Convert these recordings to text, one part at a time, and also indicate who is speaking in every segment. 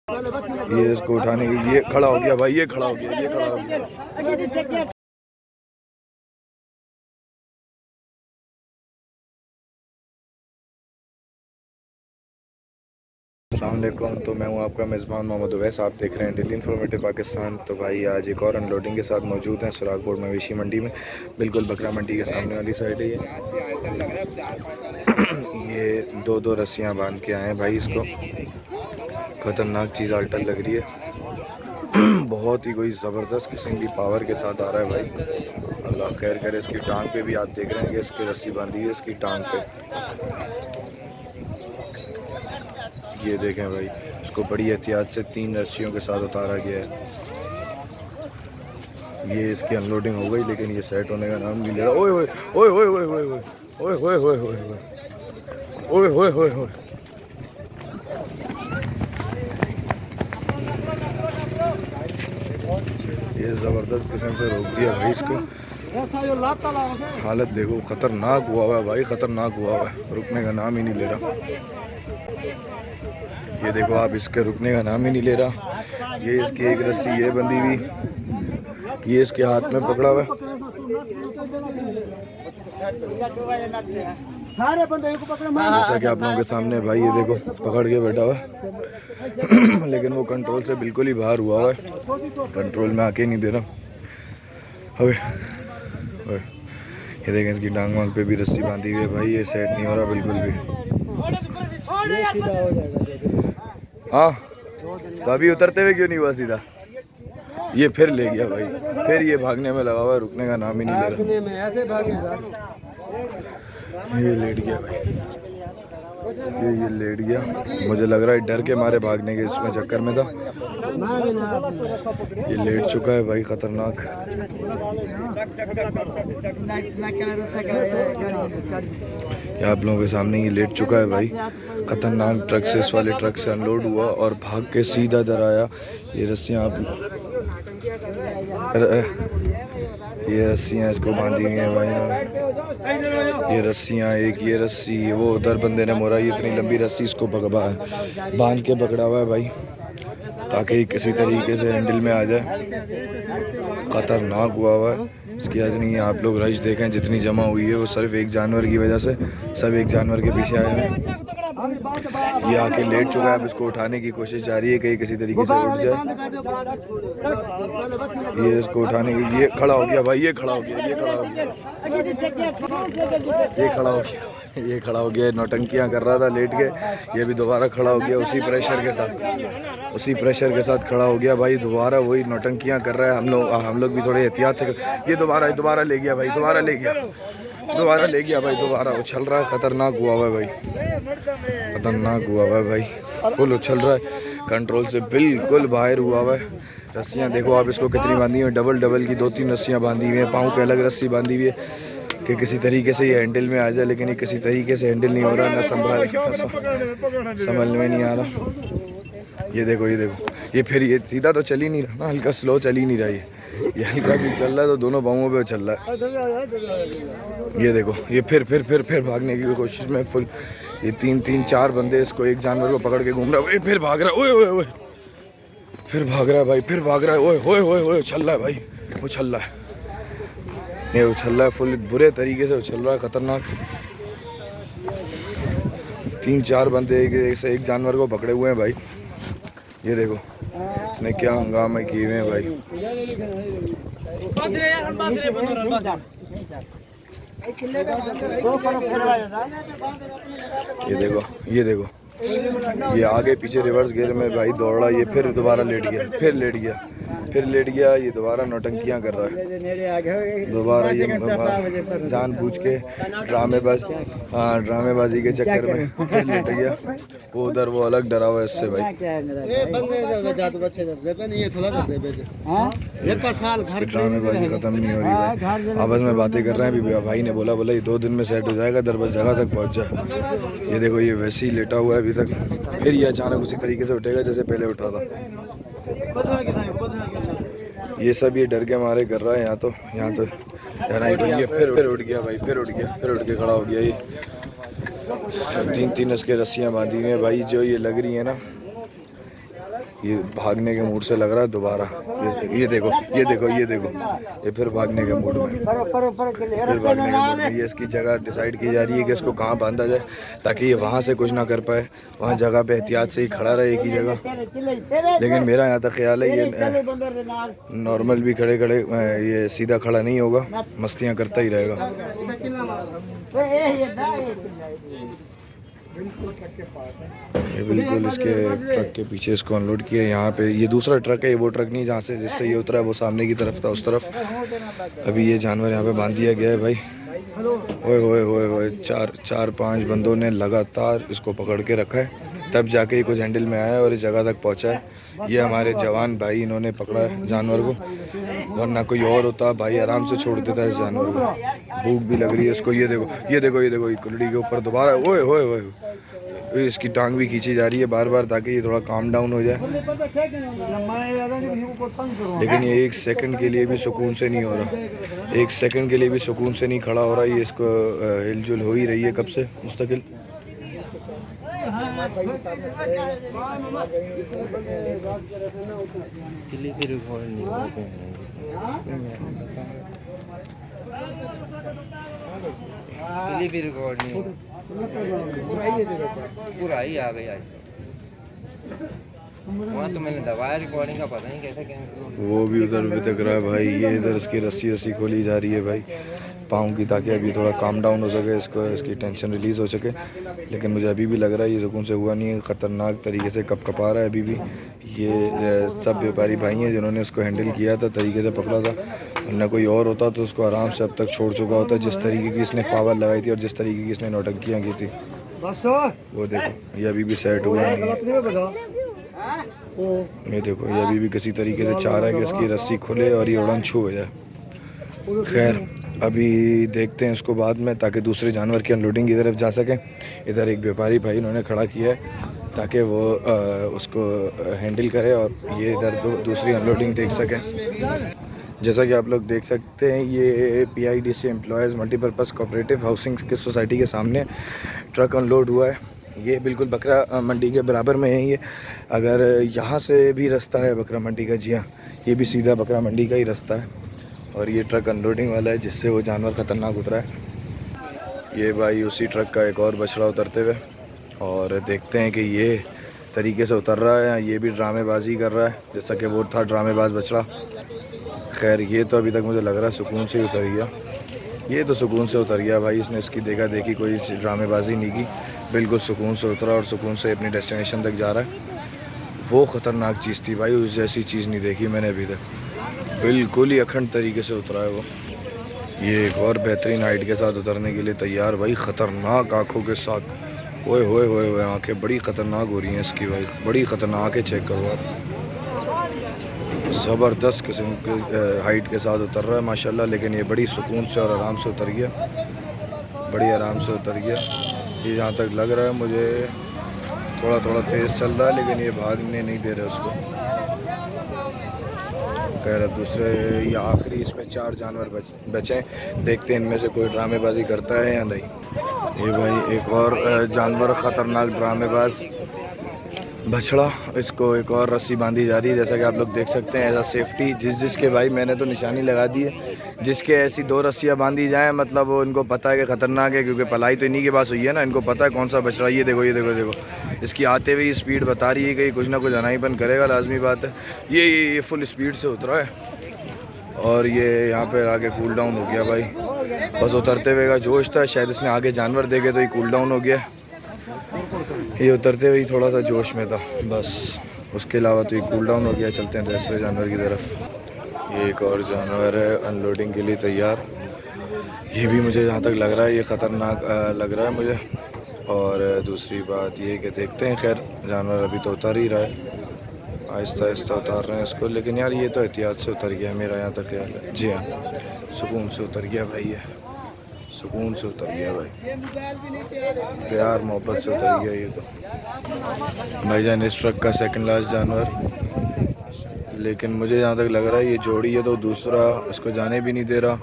Speaker 1: ये इसको उठाने की, ये खड़ा हो गया भाई, ये खड़ा हो गया, ये खड़ा हो गया। अस्सलाम वालेकुम। तो मैं हूं आपका मेज़बान मोहम्मद उवैस। आप देख रहे हैं डेली इन्फॉर्मेटिव पाकिस्तान। तो भाई आज एक और अनलोडिंग के साथ मौजूद हैं सुरागपुर मवेशी मंडी में, बिल्कुल बकरा मंडी के सामने वाली साइड है ये दो दो रस्सियां बांध के आए हैं भाई। इसको ख़तरनाक चीज़ अल्टर लग रही है बहुत ही कोई ज़बरदस्त किस्म की पावर के साथ आ रहा है भाई। अल्लाह खैर करे। इसकी टांग पे भी आप देख रहे हैं कि इसकी रस्सी बांधी है इसकी टांग पे। ये देखें भाई, इसको बड़ी एहतियात से 3 रस्सियों के साथ उतारा गया है। ये इसकी अनलोडिंग हो गई लेकिन ये सेट होने का नाम नहीं ले रहा। ओए ओए ओए ओए ओए ओए ओए ओए ओए ओए ओए ओए ओए। ये ज़बरदस्त किस्म से रोक दिया भाई इसको। हालत देखो, ख़तरनाक हुआ हुआ है भाई, ख़तरनाक हुआ हुआ है। रुकने का नाम ही नहीं ले रहा। ये देखो आप, इसके रुकने का नाम ही नहीं ले रहा। ये इसकी एक रस्सी ये बंधी हुई, ये इसके हाथ में पकड़ा हुआ है। जैसा कि आप लोगों के सामने भाई ये देखो पकड़ के बैठा हुआ है लेकिन वो कंट्रोल से बिल्कुल ही बाहर हुआ हुआ है, कंट्रोल में आके नहीं दे रहा। अबे ये देखें, इसकी टांग वांग पे भी रस्सी बांधी हुई है भाई। ये सेट नहीं हो रहा बिल्कुल भी। हाँ, तो अभी उतरते हुए क्यों नहीं हुआ सीधा? ये फिर ले गया भाई, फिर ये भागने में लगा हुआ है, रुकने का नाम ही नहीं ले रहा। ये लेट गया भाई, ये लेट गया। मुझे लग रहा है डर के मारे भागने के इसमें चक्कर में था। ये लेट चुका है भाई, खतरनाक। ये आप लोगों के सामने ये लेट चुका है भाई, खतरनाक। ट्रक से, इस वाले ट्रक से अनलोड हुआ और भाग के सीधा इधर आया। ये रस्सियाँ आप, ये रस्सियाँ इसको बांधी हुई हैं भाई ने। ये रस्सियाँ, एक ये रस्सी, वो उधर बंदे ने मोड़ा, ये इतनी लंबी रस्सी इसको बांध के पकड़ा हुआ है भाई, ताकि किसी तरीके से हैंडल में आ जाए। ख़तरनाक हुआ हुआ है। इसकी आज नहीं है। आप लोग रश देखें जितनी जमा हुई है, वो सिर्फ एक जानवर की वजह से, सब एक जानवर के पीछे आए हैं। ये आके लेट चुका है, अब इसको उठाने की कोशिश जारी है, कहीं किसी तरीके से उठ जाए। ये इसको उठाने की, ये खड़ा हो गया भाई, ये खड़ा हो गया, ये खड़ा हो गया, ये खड़ा हो गया, ये खड़ा हो गया। नौटंकियां कर रहा था लेट के, ये भी दोबारा खड़ा हो गया उसी प्रेशर के साथ, उसी प्रेशर के साथ खड़ा हो गया भाई। दोबारा वही नौटंकियां कर रहा है। हम लोग भी थोड़े एहतियात से। ये दोबारा ले गया भाई, दोबारा ले गया भाई, दोबारा उछल रहा है। ख़तरनाक हुआ हुआ है भाई, खतरनाक हुआ हुआ है भाई। फुल उछल रहा है, कंट्रोल से बिल्कुल बाहर हुआ हुआ है। रस्सियाँ देखो आप, इसको कितनी बांधी हुई है, डबल की 2-3 रस्सियाँ बांधी हुई हैं। पाँव पे अलग रस्सी बांधी हुई है कि किसी तरीके से ये हैंडल में आ जाए, लेकिन ये किसी तरीके से हैंडल नहीं हो रहा, ना समझ में नहीं आ रहा। ये देखो, ये फिर ये सीधा तो चल ही नहीं रहा ना, हल्का स्लो चल ही नहीं रहा। ये हल्का भी चल रहा है तो दोनों पाँवों पे चल रहा है। ये देखो, ये फिर भागने की कोशिश में फुल। ये 3-4 बंदे इसको, एक जानवर को पकड़ के घूम रहा है। फिर भाग रहा है, ओए फिर भाग रहा है भाई, फिर भाग रहा है। ओए उछल रहा है भाई, उछल रहा है, ये उछल रहा है फुल बुरे तरीके से उछल रहा है, खतरनाक। 3-4 बंदे एक जानवर को पकड़े हुए हैं भाई। ये देखो इसने क्या हंगामे किए हुए हैं भाई। ये देखो ये आगे पीछे रिवर्स गियर में भाई दौड़ रहा। ये फिर दोबारा लेट गया, ये दोबारा नौटंकियां कर रहा है। दोबारा ये जानबूझ के ड्रामेबाजी के चक्कर में फिर लेट गया। वो उधर वो अलग डरा हुआ है इससे भाई। ड्रामेबाजी खत्म नहीं हो रही भाई, आपस में बातें कर रहे हैं। अभी भाई ने बोला ये 2 दिन में सेट हो जाएगा, दरबस जगह तक पहुंच जाए। ये देखो, ये वैसे ही लेटा हुआ है अभी तक, फिर ये अचानक उसी तरीके से उठेगा जैसे पहले उठ रहा था। ये सब ये डर के मारे कर रहा है। यहाँ तो फिर उठ गया भाई, फिर उठ के खड़ा हो गया। ये 3 इसके रस्सियाँ बांधी हुई हैं भाई, जो ये लग रही है ना, ये भागने के मूड से लग रहा है दोबारा। ये देखो ये देखो ये देखो, ये फिर भागने के मूड में, फिर भागने के मूड में। ये इसकी जगह डिसाइड की जा रही है कि इसको कहाँ बांधा जाए ताकि ये वहाँ से कुछ ना कर पाए। वहाँ जगह पे एहतियात से ही खड़ा रहे एक ही जगह। लेकिन मेरा यहाँ तक ख्याल है ये नॉर्मल भी खड़े खड़े ये सीधा खड़ा नहीं होगा, मस्तियाँ करता ही रहेगा। ये बिल्कुल इसके ट्रक के पीछे इसको अनलोड किया। यहाँ पे ये दूसरा ट्रक है, ये वो ट्रक नहीं जहाँ से जिससे ये उतरा है, वो सामने की तरफ था, उस तरफ। अभी ये जानवर यहाँ पे बांध दिया गया है भाई। ओए ओए ओए ओए, चार पांच बंदों ने लगातार इसको पकड़ के रखा है, तब जाके ये कुछ हैंडल में आया और इस जगह तक पहुँचा है। ये हमारे जवान भाई इन्होंने पकड़ा है जानवर को, वरना कोई और होता भाई आराम से छोड़ देता है इस जानवर को। भूख भी लग रही है इसको। ये देखो ये देखो ये देखो, ये कुल्हड़ी के ऊपर दोबारा ओए ओए ओए, इसकी टांग भी खींची जा रही है बार बार ताकि ये थोड़ा काम डाउन हो जाए। लेकिन ये एक सेकंड के लिए भी सुकून से नहीं हो रहा, एक सेकंड के लिए भी सुकून से नहीं खड़ा हो रहा। ये इसको हिलजुल हो ही रही है कब से मुस्तकिल।
Speaker 2: पूरा ही आ गया वहाँ तो मैंने दबाया रिकॉर्डिंग का, पता नहीं कैसे कैंसिल।
Speaker 1: वो भी उधर भी दिख रहा है भाई। ये इधर इसकी रस्सी खोली जा रही है भाई पाँव की, ताकि अभी थोड़ा काम डाउन हो सके, इसको इसकी टेंशन रिलीज़ हो सके। लेकिन मुझे अभी भी लग रहा है ये सुकून से हुआ नहीं है, ख़तरनाक तरीके से कपकपा रहा है अभी भी। ये सब व्यापारी भाई हैं जिन्होंने इसको हैंडल किया था, तरीके से पकड़ा था, वरना कोई और होता तो उसको आराम से अब तक छोड़ चुका होता। जिस तरीके की इसने पावर लगाई थी और जिस तरीके की इसने नौटंकियाँ की थी, वो देखो ये अभी भी सेट हुआ नहीं है। ये देखो ये अभी भी किसी तरीके से चाह रहा है कि इसकी रस्सी खुले और ये उड़न छू हो जाए। खैर अभी देखते हैं इसको बाद में, ताकि दूसरे जानवर की अनलोडिंग की तरफ जा सकें। इधर एक व्यापारी भाई इन्होंने खड़ा किया है ताकि वो उसको हैंडल करे और ये इधर दूसरी अनलोडिंग देख सकें। जैसा कि आप लोग देख सकते हैं ये PIDC employees multipurpose cooperative housing की सोसाइटी के सामने ट्रक अनलोड हुआ है। ये बिल्कुल बकरा मंडी के बराबर में है। ये अगर यहाँ से भी रास्ता है बकरा मंडी का, जी हाँ ये भी सीधा बकरा मंडी का ही रास्ता है। और ये ट्रक अनलोडिंग वाला है जिससे वो जानवर ख़तरनाक उतरा है। ये भाई उसी ट्रक का एक और बछड़ा उतरते हुए, और देखते हैं कि ये तरीके से उतर रहा है या ये भी ड्रामेबाजी कर रहा है जैसा कि वो था ड्रामेबाज बछड़ा। खैर ये तो अभी तक मुझे लग रहा है सुकून से उतर गया, ये तो सुकून से उतर गया भाई। इसने इसकी देखा देखी कोई ड्रामेबाजी नहीं की, बिल्कुल सुकून से उतरा और सुकून से अपनी डेस्टिनेशन तक जा रहा है। वो ख़तरनाक चीज़ थी भाई, उस जैसी चीज़ नहीं देखी मैंने अभी तक। बिल्कुल ही अखंड तरीके से उतरा है वो। ये एक और बेहतरीन हाइट के साथ उतरने के लिए तैयार भाई, ख़तरनाक आँखों के साथ। ओए होए होए होए, आँखें बड़ी ख़तरनाक हो रही हैं इसकी भाई, बड़ी ख़तरनाक है। चेक करो आप, ज़बरदस्त किस्म के हाइट के साथ उतर रहा है माशाल्लाह। लेकिन ये बड़ी सुकून से और आराम से उतर गया, बड़ी आराम से उतर गया। ये जहाँ तक लग रहा है मुझे थोड़ा थोड़ा तेज़ चल रहा है, लेकिन ये भागने नहीं दे रहे उसको। खैर अब दूसरे या आखिरी इसमें 4 जानवर बचे, देखते हैं इनमें से कोई ड्रामेबाजी करता है या नहीं। ये भाई एक और जानवर ख़तरनाक ड्रामेबाज बछड़ा, इसको एक और रस्सी बांधी जा रही है जैसा कि आप लोग देख सकते हैं। एज आ सेफ्टी जिसके भाई मैंने तो निशानी लगा दी है, जिसके ऐसी 2 रस्सियाँ बांधी जाएं, मतलब वो इनको पता है कि ख़तरनाक है, क्योंकि पलाई तो इन्हीं के पास हुई है ना, इनको पता है कौन सा बछड़ा। ये देखो ये देखो देखो, इसकी आते हुए स्पीड बता रही है कि कुछ ना कुछ अनाईपन करेगा, लाजमी बात है। ये फुल स्पीड से उतरा है और ये यहाँ पे आगे कूल डाउन हो गया भाई। बस उतरते हुए का जोश था, शायद इसने आगे जानवर देखे तो ये कूल डाउन हो गया। ये उतरते हुए थोड़ा सा जोश में था बस, उसके अलावा तो ये कूल डाउन हो गया। चलते हैं दूसरे जानवर की तरफ। ये एक और जानवर है अनलोडिंग के लिए तैयार। ये भी मुझे जहाँ तक लग रहा है ये ख़तरनाक लग रहा है मुझे। और दूसरी बात ये कि देखते हैं, खैर जानवर अभी तो उतर ही रहा है, आहिस्ता आहिस्ता उतार रहे हैं इसको। लेकिन यार ये तो एहतियात से उतर गया, मेरा यहाँ तक ख्याल है। जी हाँ, सुकून से उतर गया भाई, ये सुकून से उतर गया भाई, प्यार मोहब्बत से उतर गया ये तो भाईजान। इस ट्रक का सेकंड लास्ट जानवर, लेकिन मुझे जहाँ तक लग रहा है ये जोड़ी है तो दूसरा इसको जाने भी नहीं दे रहा,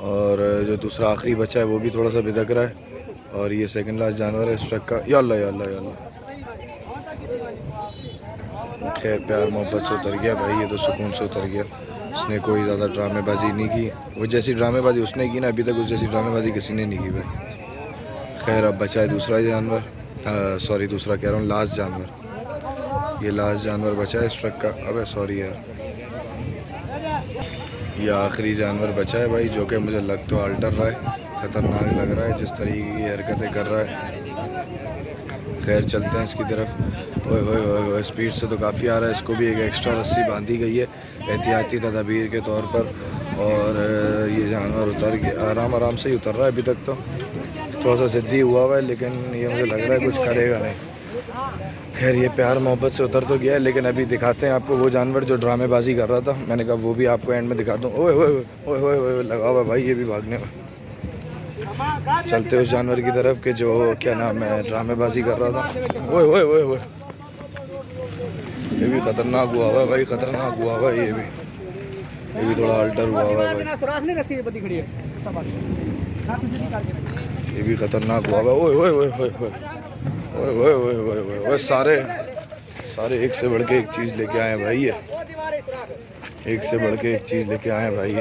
Speaker 1: और जो दूसरा आखिरी बचा है वो भी थोड़ा सा बिदक रहा है। और ये सेकंड लास्ट जानवर है इस ट्रक का। या अल्लाह या अल्लाह या अल्लाह, खैर प्यार मोहब्बत से उतर गया भाई, ये तो सुकून से उतर गया। उसने कोई ज़्यादा ड्रामेबाजी नहीं की, वो जैसी ड्रामेबाजी उसने की ना अभी तक उस जैसी ड्रामेबाजी किसी ने नहीं की भाई। खैर अब बचा है दूसरा जानवर, सॉरी दूसरा कह रहा हूँ, लास्ट जानवर। ये लास्ट जानवर बचा है इस ट्रक का। अबे सॉरी यार, ये आखिरी जानवर बचा है भाई, जो कि मुझे लग तो अल्टर रहा है, ख़तरनाक लग रहा है जिस तरीके की हरकतें कर रहा है। खैर चलते हैं इसकी तरफ। ओए ओए ओए ओए, स्पीड से तो काफ़ी आ रहा है। इसको भी एक एक्स्ट्रा रस्सी बांधी गई है एहतियाती तदाबीर के तौर पर। और ये जानवर उतर गया, आराम आराम से ही उतर रहा है अभी तक। तो थोड़ा सा ज़िद्दी हुआ हुआ है, लेकिन ये मुझे लग रहा है कुछ करेगा नहीं। खैर ये प्यार मोहब्बत से उतर तो गया है, लेकिन अभी दिखाते हैं आपको वो जानवर जो ड्रामेबाजी कर रहा था। मैंने कहा वो भी आपको एंड में दिखा दूँ। ओए ओए ओए ओए ओए, लगा हुआ भाई ये भी भागने में। चलते उस जानवर की तरफ के जो क्या नाम है ड्रामेबाजी कर रहा था। ओए ओए ओए ओए, ये भी खतरनाक हुआ हुआ है भाई, खतरनाक हुआ हुआ है ये भी थोड़ा अल्टर हुआ हुआ है भाई, ये भी खतरनाक हुआ हुआ है। ओए ओए ओए ओए ओए ओए ओए ओए ओए ओए, सारे एक से बढ़ के एक चीज़ लेके आए हैं भाई, ये एक से बढ़ के एक चीज़ लेके आए हैं भाई।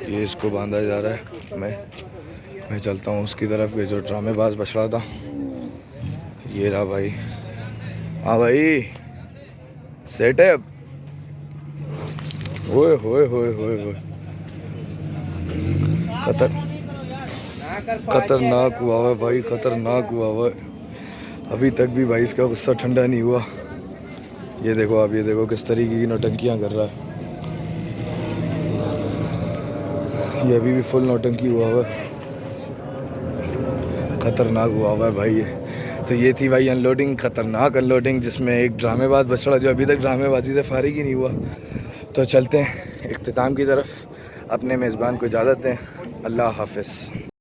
Speaker 1: ये इसको बांधा जा रहा है। मैं चलता हूँ उसकी तरफ के जो ड्रामेबाज बछड़ा था। ये रहा भाई। हाँ भाई सेट है। ओए होए होए होए होए, खतरनाक हुआ हुआ है भाई, खतरनाक हुआ हुआ है। अभी तक भी भाई इसका गुस्सा ठंडा नहीं हुआ। ये देखो आप, ये देखो किस तरीके की नौटंकियाँ कर रहा है। ये अभी भी फुल नौटंकी हुआ हुआ है, खतरनाक हुआ हुआ है भाई ये। तो ये थी भाई अनलोडिंग, खतरनाक अनलोडिंग, जिसमें एक ड्रामेबाज बछड़ा जो अभी तक ड्रामेबाजी से फारिग ही नहीं हुआ। तो चलते हैं इख्तिताम की तरफ, अपने मेज़बान को इजाज़त दें। अल्लाह हाफ़िज़।